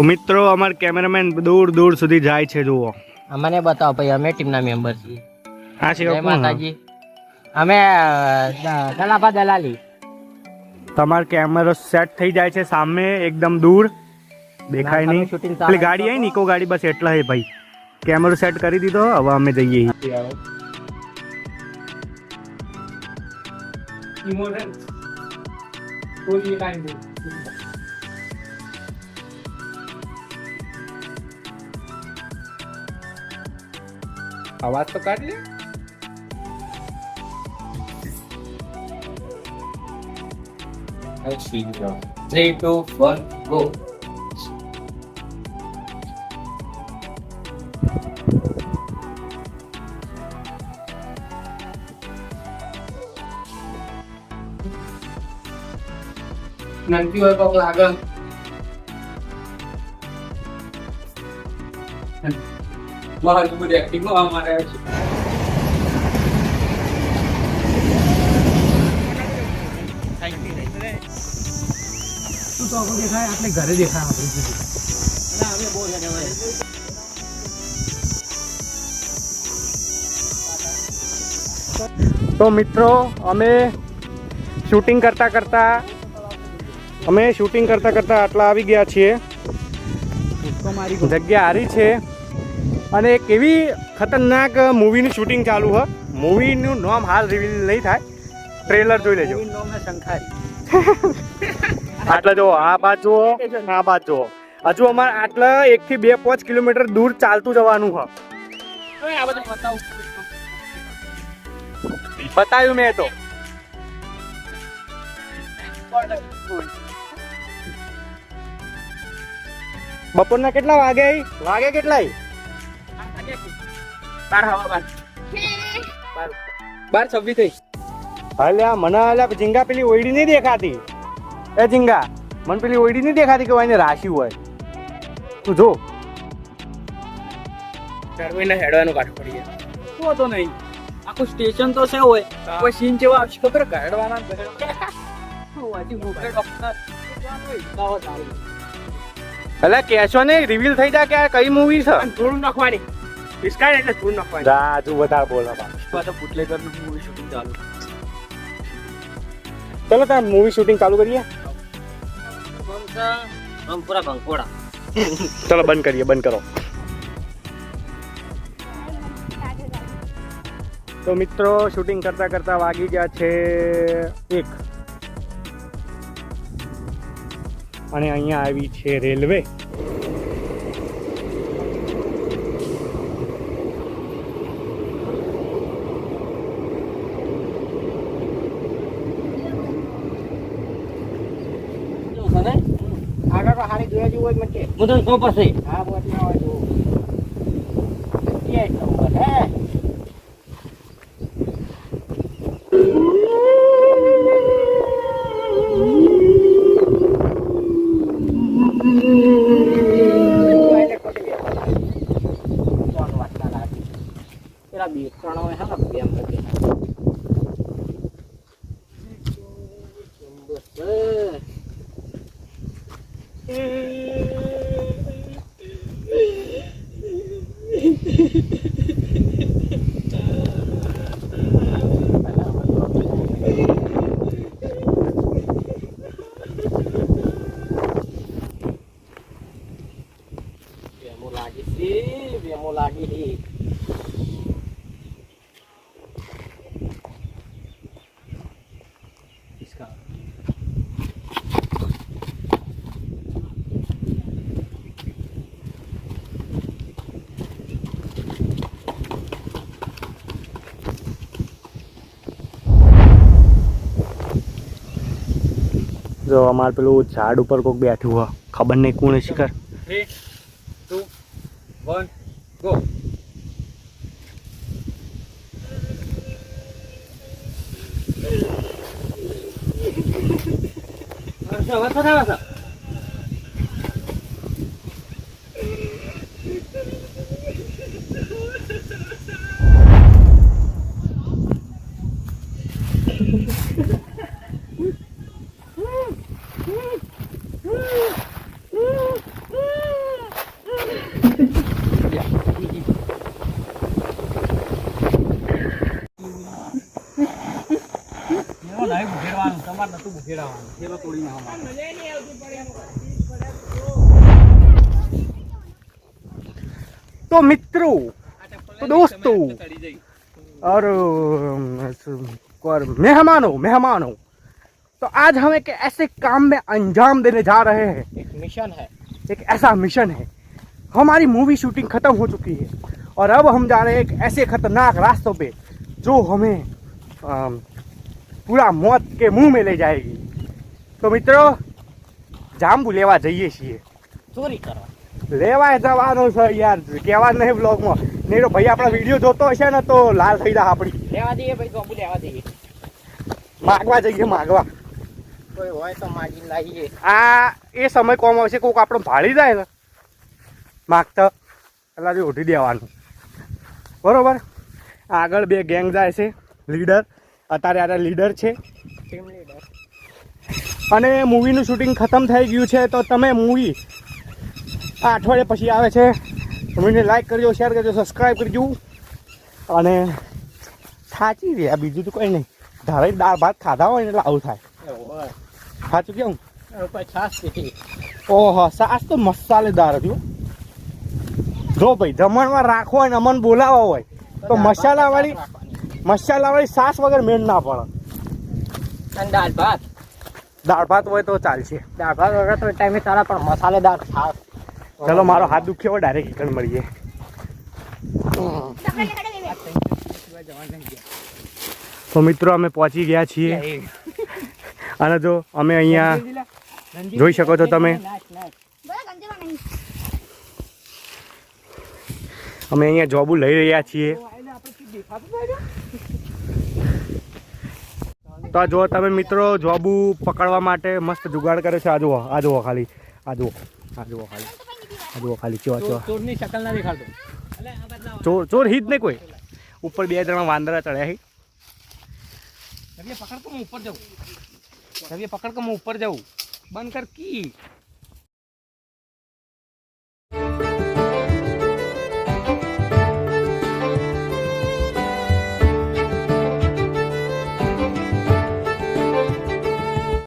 મિત્રો અમાર કેમેરામેન દૂર દૂર સુધી જાય છે જુઓ. અમને બતાવો ભાઈ, અમે ટીમના મેમ્બર છીએ. હા છે જય માતાજી. અમે દલાભા દલાલી. તમારો કેમેરો સેટ થઈ જાય છે સામે એકદમ દૂર દેખાય નહીં. પેલી ગાડી આવી ને ઇકો ગાડી બસ એટલા હે ભાઈ. કેમેરો સેટ કરી દીધો, હવે અમે જઈએ. आवाज तो काट ले. 3, 2, 1, go. Nanti bakal agak Mahal mo di acting mo ang mga તો આપણે દેખાય આપણે ઘરે દેખાય તો મિત્રો અમે શૂટિંગ કરતા કરતા આટલા આવી ગયા છીએ. જગ્યા હારી છે અને એક એવી ખતરનાક મૂવીનું શૂટિંગ ચાલુ છે. મૂવીનું નામ હાલ રિવીલ નહીં થાય, ટ્રેલર જોઈ લેજો. આટલા જુઓ, આ બાદ જુઓ, આ બાદ જુઓ. હજુ અમારે આટલા 1 થી 2-5 કિલોમીટર દૂર ચાલતું જવાનું છે. બતાવ્યું મેં તો. બપોરના કેટલા વાગે કેટલા 12:26 થઈ. અલ્યા મને અલ્યા ઝીંગા પેલી ઓયડી નહીં દેખાતી. એ ઝીંગા મને પેલી ઓયડી નહીં દેખાતી કે એને રાશિ હોય. તું જો ચરવીને હેડવાનું કાઢ પડી જાય તો નહીં. આખું સ્ટેશન તો છે હોય, કોઈ સીન જેવા આવશે ખબર કાઢવાના અલ્યા કેશો ને રિવીલ થઈ જાય કે આ કઈ મૂવી છે. થોડું નાખવાની ડિસ્કાઉન્ટ એટલે થોડું નાખવાની. જા હજુ વધારે બોલો પાછા બુટલેગરનું મૂવી શૂટિંગ ચાલુ. ચલો તાર મૂવી શૂટિંગ ચાલુ કરીએ. પૂરા ભંકોડા. ચલો બંધ કરો. તો મિત્રો શૂટિંગ કરતા કરતા વાગી ગયા છે 1 અને અહીંયા આવી છે રેલવે. આગળ તો હારી જોયા જેવું હોય મને. હું તો તો પછી હા બોટી આવા જો. કે નંબર હે. જો અમારે પેલું ઝાડ ઉપર કોઈક બેઠું હોય, ખબર નહીં કોણ શિકાર. 3, 2, 1, go. નહીં ભૂખેડવાનું, તમારે નતું ભૂખેડવાનું, પેલો તોડી નાખવાનો. तो मित्रों, तो दोस्तों और मेहमानों, तो आज हम एक ऐसे काम में अंजाम देने जा रहे हैं. एक मिशन है. एक ऐसा मिशन है. हमारी मूवी शूटिंग खत्म हो चुकी है और अब हम जा रहे हैं एक ऐसे खतरनाक रास्तों पे जो हमें पूरा मौत के मुंह में ले जाएगी. तो मित्रों, जांबू लेवा જઈએ છીએ. ચોરી કરવા. લેવાય જવાનું છે યાર, કહેવા નહીં બ્લોગમાં. નહીં તો ભાઈ આપણા વિડીયો જોતો હશે ને તો લાલ થઈ જાય આપણી. લેવા દઈએ ભાઈ, જોબુ લેવા દઈએ. માગવા જઈએ, માગવા. કોઈ હોય તો માગીને લાવીએ. આ એ સમય કોમ આવશે, કોઈક આપણો ભાળી જાય ને માગતા એટલે ઉઠી દેવાનું. બરોબર. આગળ બે ગેંગ જાય છે. લીડર અત્યારે લીડર છે ટીમ લીડર. અને મૂવીનું શૂટિંગ ખતમ થઈ ગયું છે. તો તમે મૂવી આ અઠવાડિયે પછી આવે છે. મૂવીને લાઈક કરજો, શેર કરજો, સબસ્ક્રાઈબ કરજો. અને સાચી રહ્યા, બીજું તો કંઈ નહીં. ધારે દાળ ભાત ખાધા હોય ને એટલે આવું થાય. સાચું કેવું? છાસ પીધી. ઓહો, સાસ તો મસાલેદાર હતી. જો ભાઈ જમણમાં રાખવો હોય ને અમને બોલાવવા હોય તો મસાલાવાળી સાસ વગર મેળ ના પડે. અને દાળ ભાત. દાળ ભાત હોય તો ચાલશે. દાળ ભાત વગર તો ટાઈમે ચાલે, પણ મસાલેદાર છાસ. ચલો, મારો હાથ દુખ્યો હોય, ડાયરેક્ટ કિચન મળીએ. તો મિત્રો, અમે પહોંચી ગયા છીએ. અને જો અમે અહીંયા જોઈ શકો છો તમે, અમે અહીંયા જોબુ લઈ રહ્યા છીએ. તો આ જો તમે મિત્રો, જોબુ પકડવા માટે મસ્ત જુગાડ કરે છે. આ જુઓ ખાલી ચોરની શકલ ના દેખાડતો. ચોર હિત નહીં કોઈ. ઉપર બે જણા વાંદરા ચડ્યા હી. પકડ કે હું ઉપર જાઉં. બંધ કર કી.